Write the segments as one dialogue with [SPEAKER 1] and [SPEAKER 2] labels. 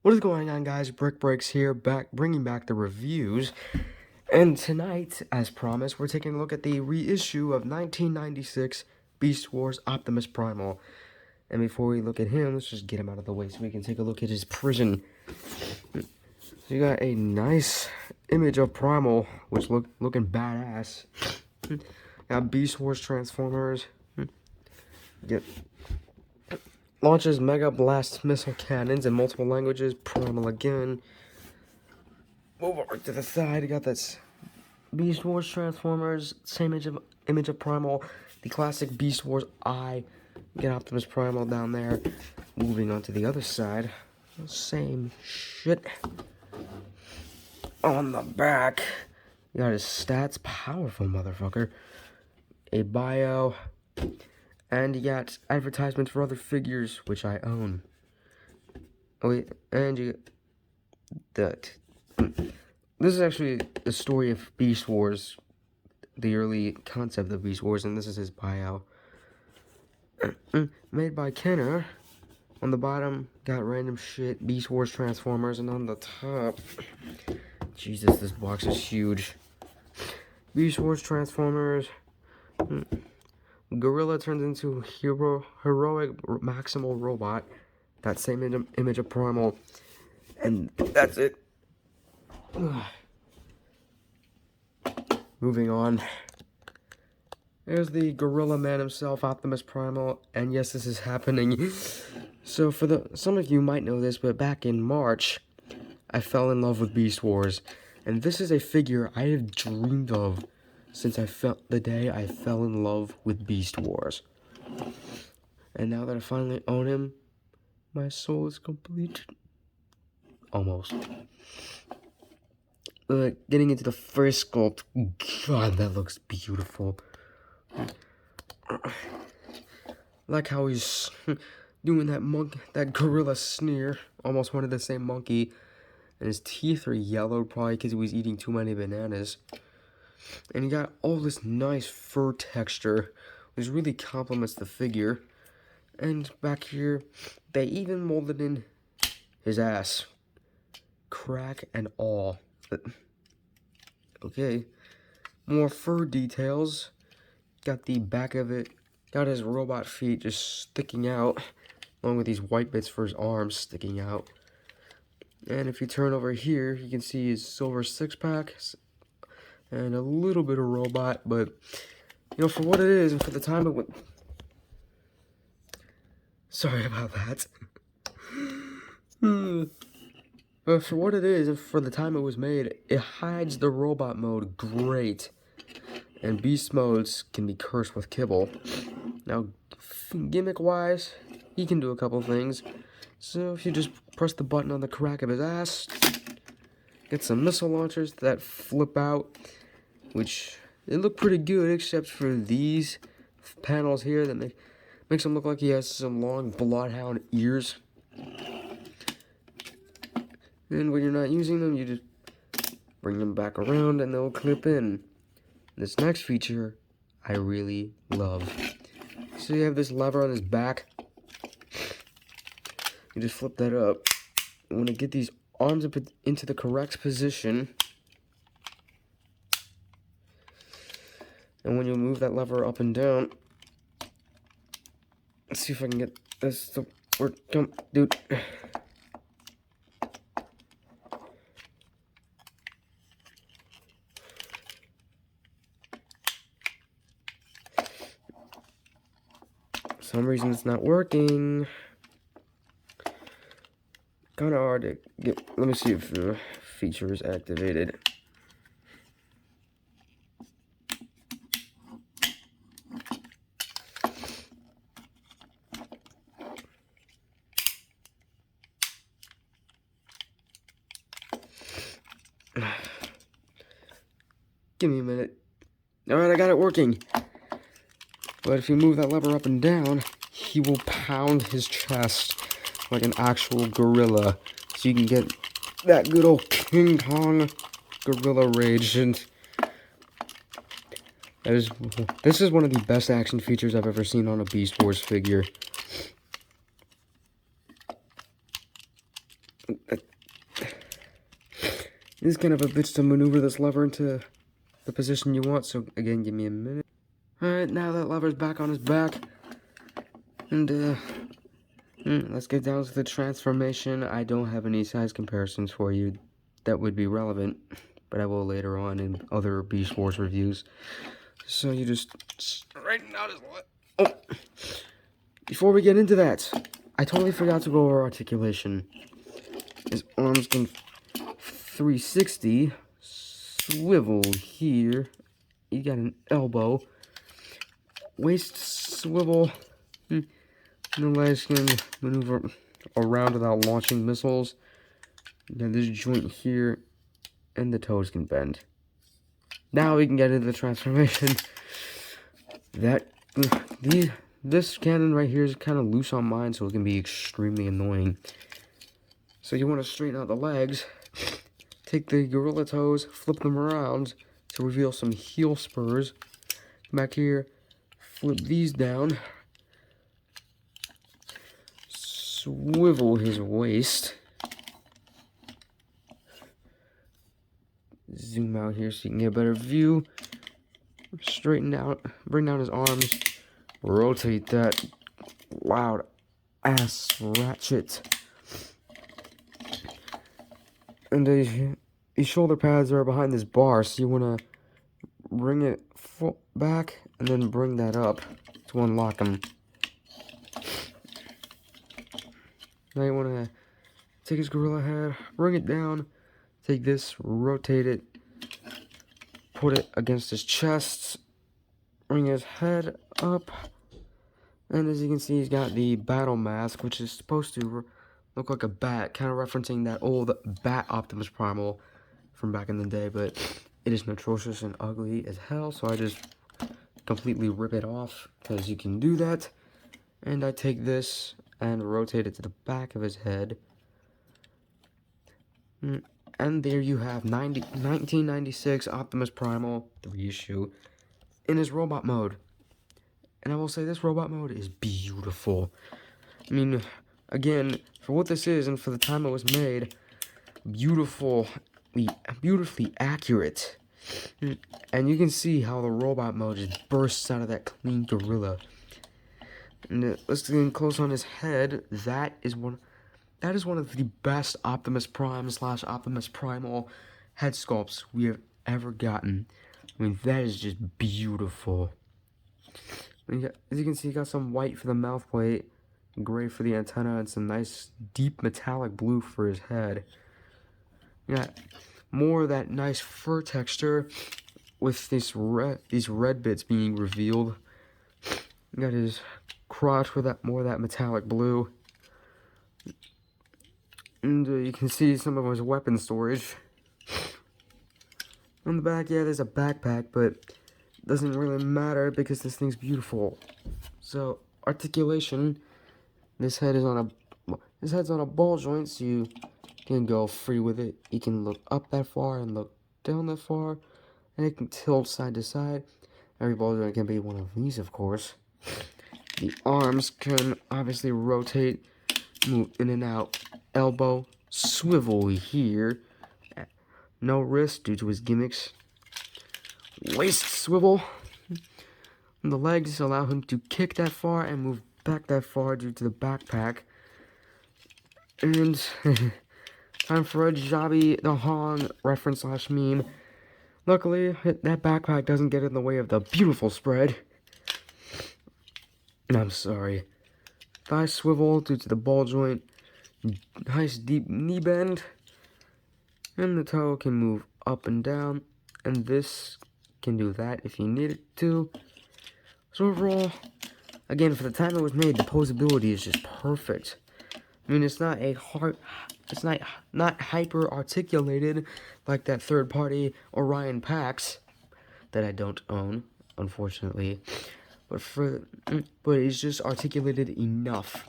[SPEAKER 1] What is going on, guys? Brick Breaks here, bringing back the reviews. And tonight, as promised, we're taking a look at the reissue of 1996 Beast Wars Optimus Primal. And before we look at him, let's just get him out of the way so we can take a look at his prison. So you got a nice image of Primal, which looking badass. Got Beast Wars Transformers. Get launches Mega Blast missile cannons in multiple languages. Primal again. Move over to the side. You got this Beast Wars Transformers. Same image of Primal. The classic Beast Wars eye. Get Optimus Primal down there. Moving on to the other side. Same shit. On the back, you got his stats. Powerful motherfucker. A bio. And you got advertisements for other figures, which I own. Oh wait, and you that. This is actually the story of Beast Wars, the early concept of Beast Wars, and this is his bio. Made by Kenner. On the bottom, got random shit, Beast Wars Transformers, and on the top, Jesus, this box is huge. Beast Wars Transformers. Gorilla turns into heroic maximal robot. That same image of Primal. And that's it. Moving on. There's the Gorilla Man himself, Optimus Primal. And yes, this is happening. So some of you might know this, but back in March, I fell in love with Beast Wars. And this is a figure I have dreamed of since the day I fell in love with Beast Wars. And now that I finally own him, my soul is complete. Almost. Getting into the first sculpt, God, that looks beautiful. Like how he's doing that gorilla sneer, almost wanted to say monkey, and his teeth are yellow, probably because he was eating too many bananas. And he got all this nice fur texture, which really complements the figure. And back here, they even molded in his ass. Crack and all. Okay. More fur details. Got the back of it. Got his robot feet just sticking out. Along with these white bits for his arms sticking out. And if you turn over here, you can see his silver six-pack. And a little bit of robot, but, you know, for what it is, and for the time it went... Sorry about that. But for what it is, and for the time it was made, it hides the robot mode great. And beast modes can be cursed with kibble. Now, gimmick-wise, he can do a couple things. So if you just press the button on the crack of his ass, get some missile launchers that flip out, which they look pretty good, except for these panels here that makes him look like he has some long bloodhound ears. And when you're not using them, you just bring them back around and they'll clip in. This next feature, I really love. So you have this lever on his back. You just flip that up. You want to get these arms up into the correct position. And when you move that lever up and down, let's see if I can get this to work. Come, dude. For some reason it's not working. Kind of hard to get. Let me see if the feature is activated. Give me a minute. Alright, I got it working. But if you move that lever up and down, he will pound his chest like an actual gorilla. So you can get that good old King Kong gorilla rage. And this is one of the best action features I've ever seen on a Beast Wars figure. It's kind of a bitch to maneuver this lever into the position you want, so again, give me a minute. Alright, now that lever's back on his back, and let's get down to the transformation. I don't have any size comparisons for you that would be relevant, but I will later on in other Beast Wars reviews. So you just straighten out his leg. Oh! Before we get into that, I totally forgot to go over articulation. His arms can 360, swivel here. You got an elbow, waist swivel, and the legs can maneuver around without launching missiles. You got this joint here, and the toes can bend. Now we can get into the transformation. This cannon right here is kind of loose on mine, so it can be extremely annoying. So you want to straighten out the legs, take the gorilla toes, flip them around to reveal some heel spurs. Back here, flip these down, swivel his waist, zoom out here so you can get a better view, straighten out, bring down his arms, rotate that loud ass ratchet. And these shoulder pads are behind this bar, so you want to bring it back and then bring that up to unlock them. Now you want to take his gorilla head, bring it down, take this, rotate it, put it against his chest, bring his head up, and as you can see, he's got the battle mask, which is supposed to look like a bat, kind of referencing that old bat Optimus Primal from back in the day, but it is atrocious and ugly as hell, so I just completely rip it off, because you can do that. And I take this and rotate it to the back of his head. And there you have 1996 Optimus Primal 3-issue in his robot mode. And I will say this robot mode is beautiful. I mean, again, for what this is and for the time it was made, beautifully accurate. And you can see how the robot mode just bursts out of that clean gorilla. And let's get in close on his head. That is one of the best Optimus Prime / Optimus Primal head sculpts we have ever gotten. I mean, that is just beautiful. As you can see, you got some white for the mouth plate, gray for the antenna, and some nice deep metallic blue for his head. You got more of that nice fur texture with these red bits being revealed. You got his crotch with more of that metallic blue. And you can see some of his weapon storage. On the back, yeah, there's a backpack, but it doesn't really matter because this thing's beautiful. So, articulation. This head's on a ball joint, so you can go free with it. You can look up that far and look down that far, and it can tilt side to side. Every ball joint can be one of these, of course. The arms can obviously rotate, move in and out. Elbow, swivel here. No wrist due to his gimmicks. Waist swivel. And the legs allow him to kick that far and move back that far due to the backpack. And time for a Jobby the Hong reference / meme. Luckily, that backpack doesn't get in the way of the beautiful spread. I'm sorry. Thigh swivel due to the ball joint. Nice deep knee bend. And the toe can move up and down. And this can do that if you need it to. So overall, again, for the time it was made, the posability is just perfect. I mean, it's not not hyper articulated like that third-party Orion Pax that I don't own, unfortunately. But it's just articulated enough.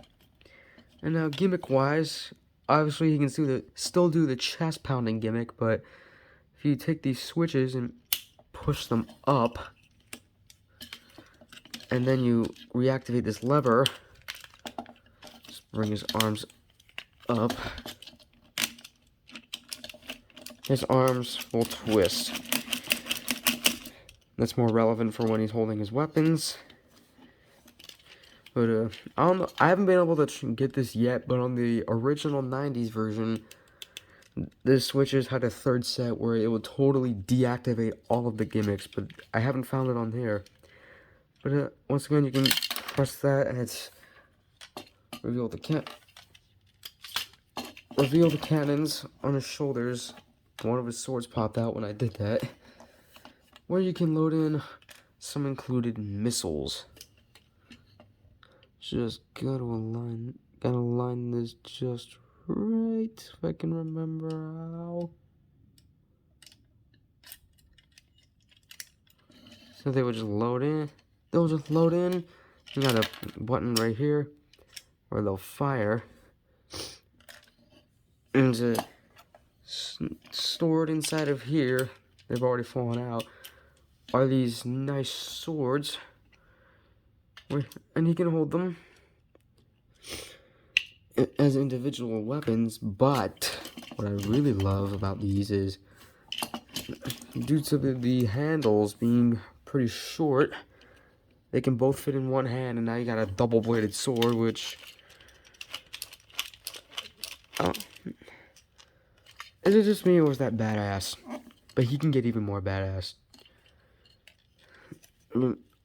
[SPEAKER 1] And now, gimmick-wise, obviously you can still do the chest-pounding gimmick, but if you take these switches and push them up, and then you reactivate this lever, just bring his arms up, his arms will twist. That's more relevant for when he's holding his weapons. But I don't know. I haven't been able to get this yet. But on the original '90s version, the switches had a third set where it would totally deactivate all of the gimmicks. But I haven't found it on here. But once again, you can press that and it's reveal the cannons on his shoulders. One of his swords popped out when I did that. Where you can load in some included missiles. Just gotta align this just right, if I can remember how. So they would just load in. They'll just load in. You got a button right here where they'll fire. And stored inside of here, they've already fallen out, are these nice swords. And he can hold them as individual weapons, but what I really love about these is, due to the handles being pretty short, they can both fit in one hand, and now you got a double-bladed sword, which... is it just me, or is that badass? But he can get even more badass.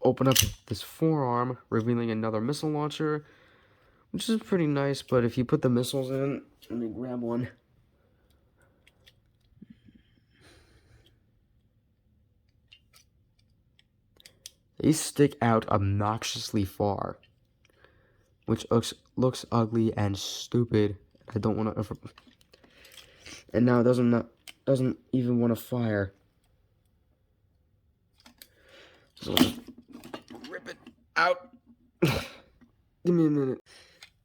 [SPEAKER 1] Open up this forearm, revealing another missile launcher, which is pretty nice, but if you put the missiles in, let me grab one. They stick out obnoxiously far, which looks ugly and stupid. I don't want to ever... And now it doesn't even want to fire. So I'll just rip it out. Give me a minute.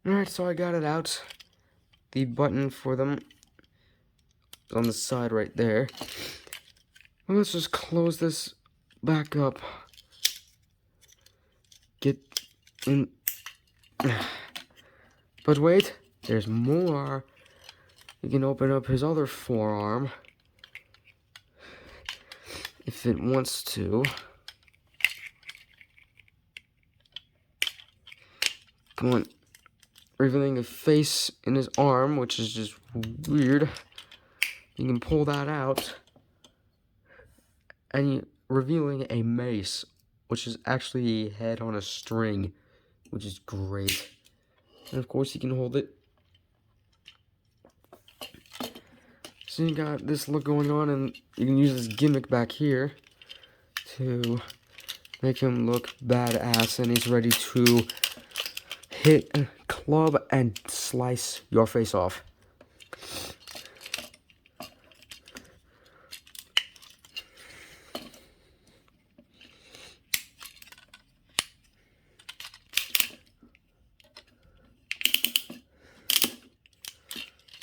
[SPEAKER 1] Alright, so I got it out. The button for them is on the side right there. Well, let's just close this back up. Get in. But wait, there's more. You can open up his other forearm if it wants to. Come on. Revealing a face in his arm, which is just weird. You can pull that out. And revealing a mace, which is actually a head on a string, which is great. And of course, you can hold it. So you got this look going on, and you can use this gimmick back here to make him look badass, and he's ready to hit, club, and slice your face off.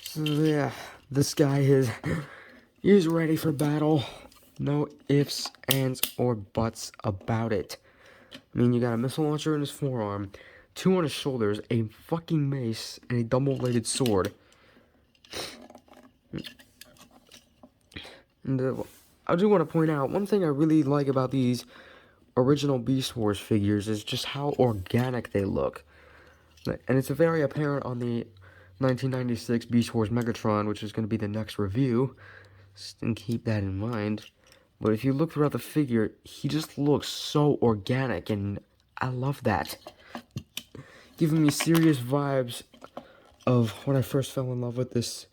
[SPEAKER 1] So yeah, this guy he's ready for battle. No ifs, ands, or buts about it. I mean, you got a missile launcher in his forearm, 2 on his shoulders, a fucking mace, and a double-bladed sword. And I do want to point out, one thing I really like about these original Beast Wars figures is just how organic they look. And it's very apparent on the 1996 Beast Wars Megatron, which is going to be the next review. Just keep that in mind. But if you look throughout the figure, he just looks so organic, and I love that. Giving me serious vibes of when I first fell in love with this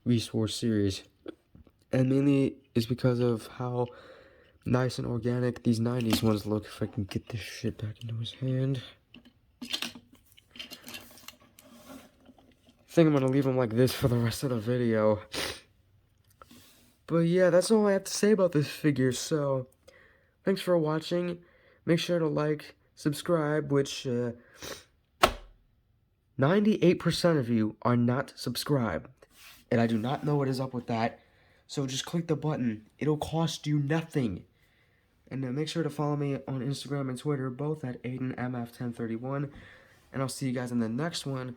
[SPEAKER 1] Beast Wars series. And mainly is because of how nice and organic these 90s ones look. If I can get this shit back into his hand. I think I'm going to leave him like this for the rest of the video. But yeah, that's all I have to say about this figure. So, thanks for watching. Make sure to like, subscribe, which 98% of you are not subscribed. And I do not know what is up with that. So just click the button. It'll cost you nothing. And make sure to follow me on Instagram and Twitter, both at AidenMF1031. And I'll see you guys in the next one.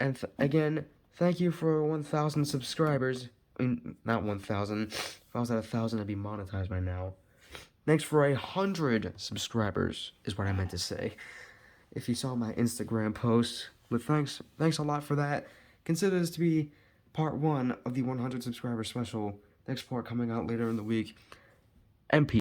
[SPEAKER 1] And again, thank you for 1,000 subscribers. not 1,000. If I was at 1,000, I'd be monetized by now. Thanks for 100 subscribers, is what I meant to say. If you saw my Instagram post, but thanks a lot for that. Consider this to be part 1 of the 100 subscriber special. Next part coming out later in the week. MP.